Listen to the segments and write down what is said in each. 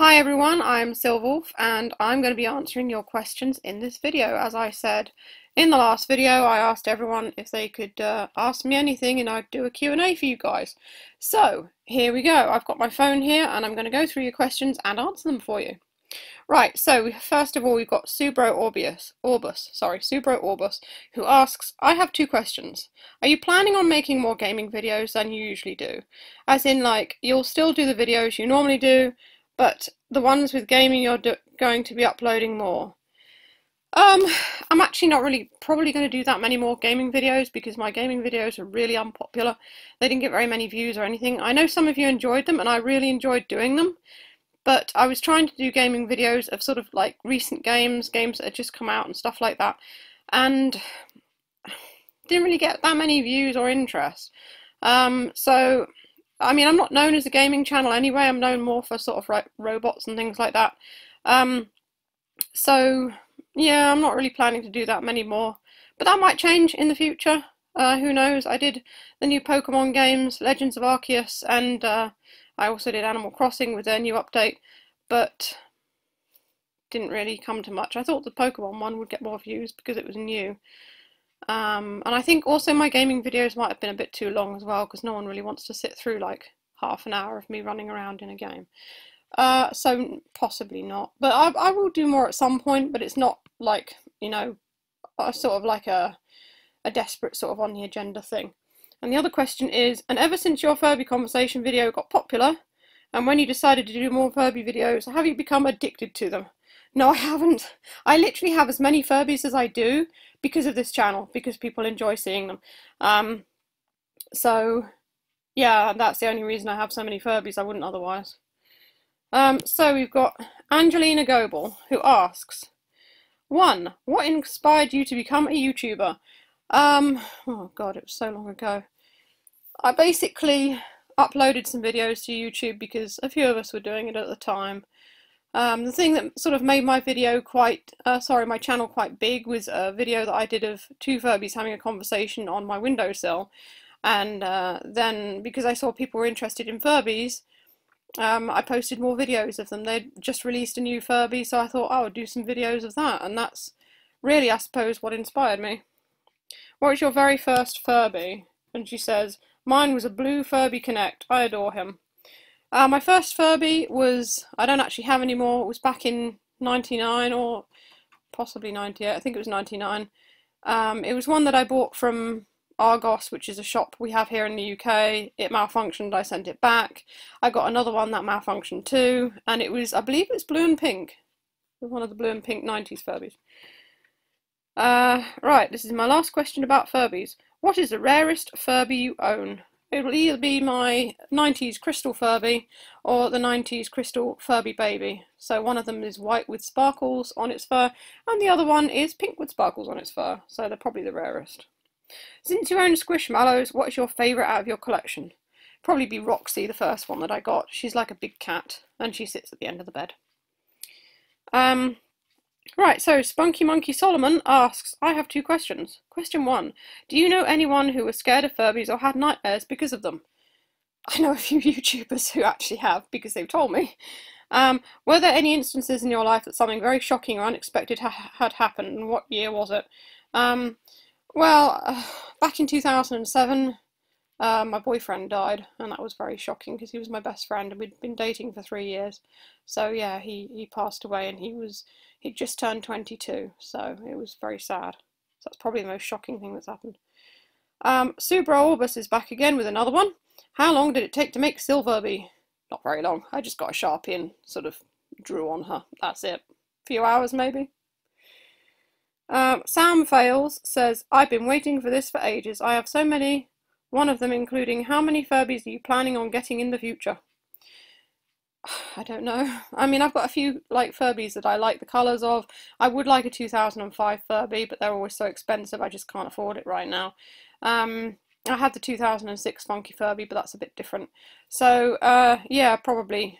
Hi everyone, I'm Silverwolf and I'm going to be answering your questions in this video. As I said in the last video, I asked everyone if they could ask me anything and I'd do a Q&A for you guys. So here we go. I've got my phone here and I'm going to go through your questions and answer them for you. Right, so first of all we've got Subro Orbus, who asks, I have two questions. Are you planning on making more gaming videos than you usually do? As in, like, you'll still do the videos you normally do, but the ones with gaming you're going to be uploading more. I'm actually not really probably going to do that many more gaming videos because my gaming videos are really unpopular. They didn't get very many views or anything. I know some of you enjoyed them and I really enjoyed doing them, but I was trying to do gaming videos of sort of like recent games that had just come out and stuff like that, and didn't really get that many views or interest. So I mean, I'm not known as a gaming channel anyway. I'm known more for sort of like robots and things like that. So yeah, I'm not really planning to do that many more, but that might change in the future. Who knows? I did the new Pokemon games, Legends of Arceus, and I also did Animal Crossing with their new update, but didn't really come to much. I thought the Pokemon one would get more views because it was new. And I think also my gaming videos might have been a bit too long as well, because no one really wants to sit through like half an hour of me running around in a game. So possibly not. But I will do more at some point, but it's not like, you know, sort of like a desperate sort of on the agenda thing. And the other question is, and ever since your Furby conversation video got popular, and when you decided to do more Furby videos, have you become addicted to them? No, I haven't. I literally have as many Furbies as I do because of this channel, because people enjoy seeing them. So yeah, that's the only reason I have so many Furbies. I wouldn't otherwise. So we've got Angelina Goebel, who asks, 1. What inspired you to become a YouTuber? Oh god, it was so long ago. I basically uploaded some videos to YouTube because a few of us were doing it at the time. The thing that sort of made my video my channel quite big was a video that I did of two Furbies having a conversation on my windowsill, and then because I saw people were interested in Furbies, I posted more videos of them. They'd just released a new Furby, so I thought, oh, I'll do some videos of that, and that's really, I suppose, what inspired me. What was your very first Furby? And she says, mine was a blue Furby Connect. I adore him. My first Furby was, I don't actually have any more, it was back in 99 or possibly 98, I think it was 99. It was one that I bought from Argos, which is a shop we have here in the UK. It malfunctioned, I sent it back. I got another one that malfunctioned too, and it was, I believe it's blue and pink. It was one of the blue and pink 90s Furbies. Right, this is my last question about Furbies. What is the rarest Furby you own? It will either be my 90s Crystal Furby or the 90s Crystal Furby Baby. So one of them is white with sparkles on its fur, and the other one is pink with sparkles on its fur. So they're probably the rarest. Since you own Squishmallows, what is your favourite out of your collection? Probably be Roxy, the first one that I got. She's like a big cat, and she sits at the end of the bed. Right, so Spunky Monkey Solomon asks, I have two questions. Question 1. Do you know anyone who was scared of Furbies or had nightmares because of them? I know a few YouTubers who actually have, because they've told me. Were there any instances in your life that something very shocking or unexpected had happened, and what year was it? Well, back in 2007, my boyfriend died, and that was very shocking because he was my best friend and we'd been dating for 3 years. So yeah, he passed away, and he'd just turned 22, so it was very sad. So that's probably the most shocking thing that's happened. Subro Orbus is back again with another one. How long did it take to make Silverbee? Not very long. I just got a Sharpie and sort of drew on her. That's it. A few hours maybe. Sam Fails says, I've been waiting for this for ages. I have so many. One of them including, how many Furbies are you planning on getting in the future? I don't know. I mean, I've got a few like Furbies that I like the colours of. I would like a 2005 Furby, but they're always so expensive I just can't afford it right now. I had the 2006 Funky Furby, but that's a bit different. So yeah, probably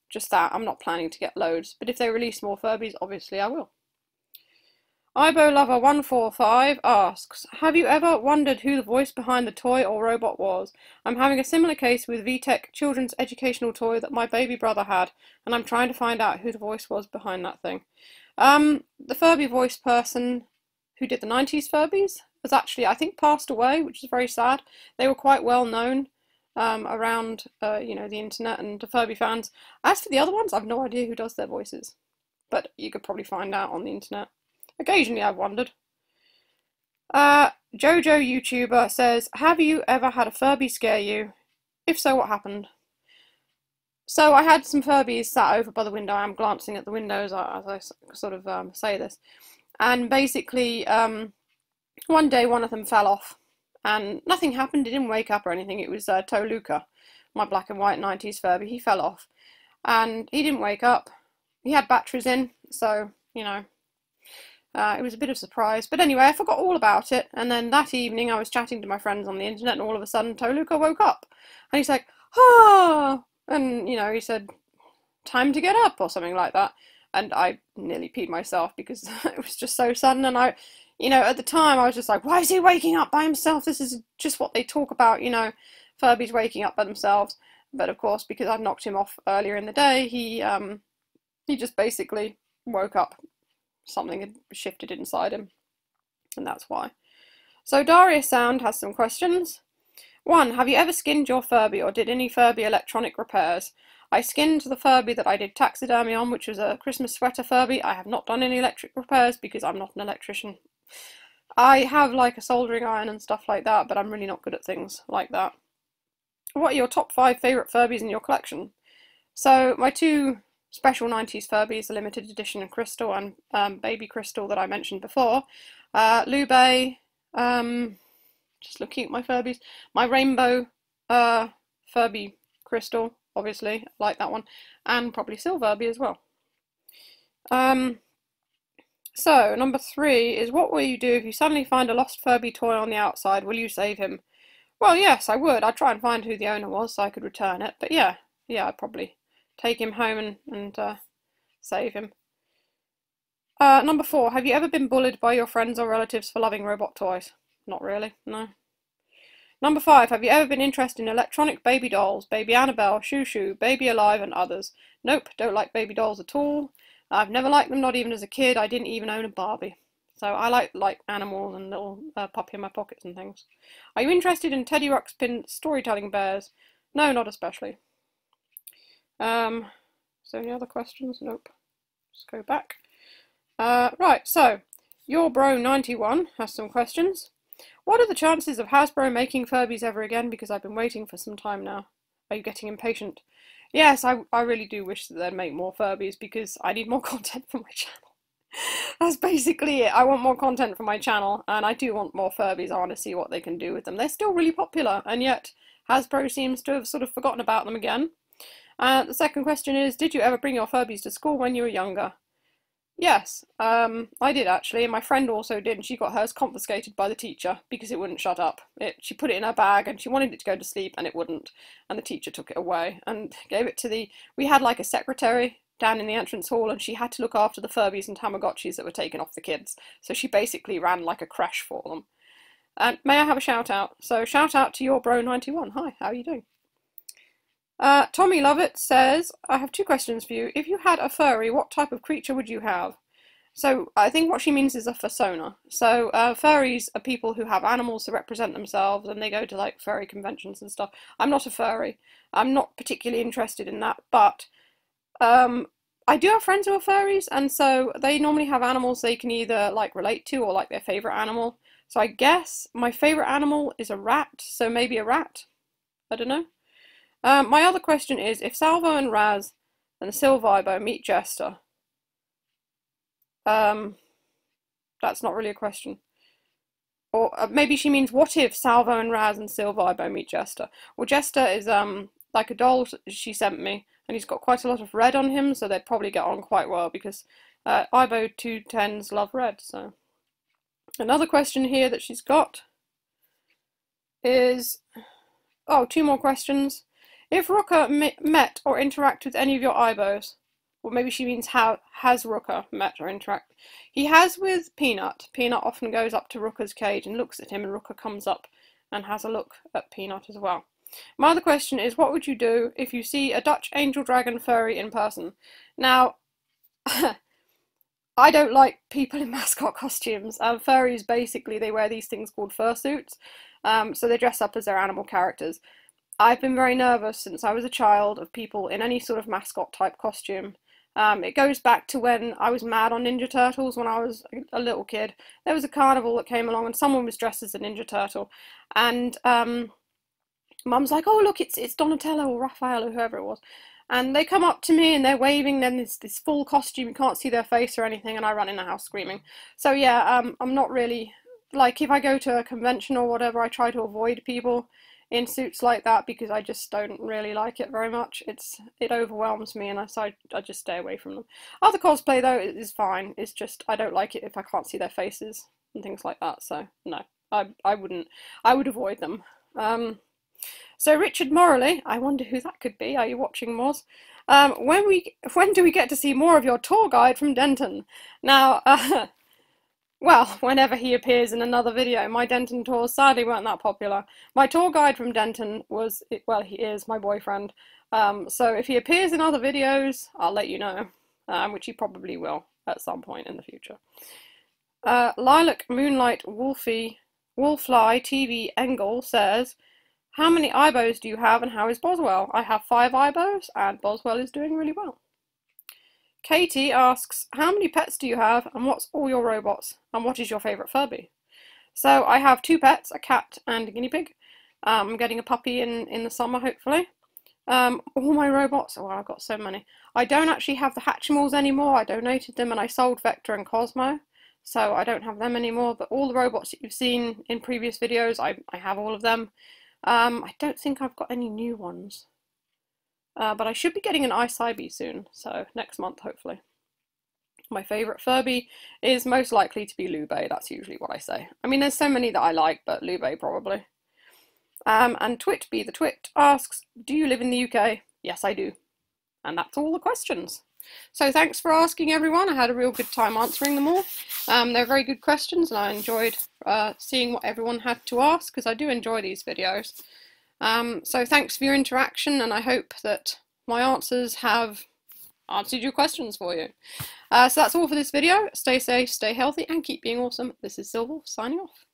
just that. I'm not planning to get loads, but if they release more Furbies, obviously I will. IboLover145 asks, have you ever wondered who the voice behind the toy or robot was? I'm having a similar case with VTech children's educational toy that my baby brother had, and I'm trying to find out who the voice was behind that thing. The Furby voice person who did the 90s Furbies has actually, I think, passed away, which is very sad. They were quite well known around, you know, the internet and to Furby fans. As for the other ones, I've no idea who does their voices, but you could probably find out on the internet. Occasionally I've wondered. Jojo YouTuber says, have you ever had a Furby scare you? If so, what happened? So I had some Furbies sat over by the window. I'm glancing at the windows as I sort of say this. And basically, one day one of them fell off. And nothing happened. It didn't wake up or anything. It was Toluca, my black and white 90s Furby. He fell off. And he didn't wake up. He had batteries in, so, you know. It was a bit of a surprise, but anyway, I forgot all about it, and then that evening I was chatting to my friends on the internet, and all of a sudden Toluca woke up, and he's like, ah, and, you know, he said, time to get up, or something like that, and I nearly peed myself, because it was just so sudden, and I, you know, at the time I was just like, why is he waking up by himself? This is just what they talk about, you know, Furbies waking up by themselves, but of course, because I knocked him off earlier in the day, he just basically woke up. Something had shifted inside him, and that's why. So Darius Sound has some questions. 1. Have you ever skinned your Furby or did any Furby electronic repairs? I skinned the Furby that I did taxidermy on, which was a Christmas sweater Furby. I have not done any electric repairs because I'm not an electrician. I have like a soldering iron and stuff like that, but I'm really not good at things like that. What are your top 5 favourite Furbies in your collection? So my 2 special 90s Furbies, the limited edition Crystal and Baby Crystal that I mentioned before. Lube, just looking at my Furbies. My Rainbow Furby Crystal, obviously, I like that one. And probably Silverbee as well. So, number 3 is, what will you do if you suddenly find a lost Furby toy on the outside? Will you save him? Well, yes, I would. I'd try and find who the owner was so I could return it. But yeah, I'd probably take him home and save him. Number 4, have you ever been bullied by your friends or relatives for loving robot toys? Not really, no. Number 5, have you ever been interested in electronic baby dolls? Baby Annabelle, Shoo Shoo, Baby Alive and others? Nope, don't like baby dolls at all. I've never liked them, not even as a kid. I didn't even own a Barbie. So I like animals and little puppy in my pockets and things. Are you interested in Teddy Ruxpin storytelling bears? No, not especially. So any other questions? Nope. Just go back. Right, so your bro 91 has some questions. What are the chances of Hasbro making Furbies ever again? Because I've been waiting for some time now. Are you getting impatient? Yes, I really do wish that they'd make more Furbies because I need more content for my channel. That's basically it. I want more content for my channel, and I do want more Furbies. I want to see what they can do with them. They're still really popular, and yet Hasbro seems to have sort of forgotten about them again. The second question is, did you ever bring your Furbies to school when you were younger? Yes, I did actually, and my friend also did, and she got hers confiscated by the teacher because it wouldn't shut up. She put it in her bag and she wanted it to go to sleep and it wouldn't, and the teacher took it away and gave it to we had like a secretary down in the entrance hall, and she had to look after the Furbies and Tamagotchis that were taken off the kids, so she basically ran like a creche for them. And may I have a shout out? So shout out to your bro 91. Hi, how are you doing? Tommy Lovett says, I have 2 questions for you. If you had a furry, what type of creature would you have? So I think what she means is a fursona. So furries are people who have animals to represent themselves, and they go to like furry conventions and stuff. I'm not a furry. I'm not particularly interested in that, but I do have friends who are furries, and so they normally have animals they can either like relate to or like their favourite animal. So I guess my favourite animal is a rat, so maybe a rat. I don't know. My other question is, if Salvo and Raz and Silverbo meet Jester, that's not really a question. Or maybe she means, what if Salvo and Raz and Silverbo meet Jester? Well, Jester is like a doll she sent me, and he's got quite a lot of red on him, so they'd probably get on quite well, because Ibo 210s love red, so. Another question here that she's got is, 2 more questions. If Rooker met or interact with any of your Ibos, Or maybe she means how has Rooker met or interact. He has with Peanut. Peanut often goes up to Rooker's cage and looks at him, and Rooker comes up and has a look at Peanut as well. My other question is, what would you do if you see a Dutch angel dragon furry in person? Now, I don't like people in mascot costumes. Furries, basically, they wear these things called fursuits, so they dress up as their animal characters. I've been very nervous since I was a child of people in any sort of mascot type costume. It goes back to when I was mad on Ninja Turtles when I was a little kid. There was a carnival that came along and someone was dressed as a Ninja Turtle, and Mum's like, "Oh look, it's Donatello or Raphael or whoever it was," and they come up to me and they're waving. Then this full costume, you can't see their face or anything, and I run in the house screaming. So yeah, I'm not really, like, if I go to a convention or whatever, I try to avoid people in suits like that because I just don't really like it very much. It overwhelms me, and I just stay away from them. Other cosplay though is fine. It's just I don't like it if I can't see their faces and things like that. So no, I wouldn't. I would avoid them. So Richard Morley, I wonder who that could be. Are you watching, Moz? When do we get to see more of your tour guide from Denton? Now, well, whenever he appears in another video. My Denton tours sadly weren't that popular. My tour guide from Denton was, well, he is my boyfriend. So if he appears in other videos, I'll let you know, which he probably will at some point in the future. Lilac Moonlight Wolfly TV Engel says, how many Ibos do you have and how is Boswell? I have 5 Ibos and Boswell is doing really well. Katie asks, how many pets do you have and what's all your robots and what is your favourite Furby? So I have 2 pets, a cat and a guinea pig. I'm getting a puppy in the summer, hopefully. All my robots, oh, I've got so many. I don't actually have the Hatchimals anymore. I donated them and I sold Vector and Cosmo, so I don't have them anymore. But all the robots that you've seen in previous videos, I have all of them. I don't think I've got any new ones. But I should be getting an Ice Ivy soon, so next month, hopefully. My favourite Furby is most likely to be Lube. That's usually what I say. I mean, there's so many that I like, but Lube probably. And Twitby the Twit asks, do you live in the UK? Yes, I do. And that's all the questions. So thanks for asking, everyone. I had a real good time answering them all. They're very good questions, and I enjoyed seeing what everyone had to ask, because I do enjoy these videos. So thanks for your interaction, and I hope that my answers have answered your questions for you. So that's all for this video. Stay safe, stay healthy, and keep being awesome. This is Silver, signing off.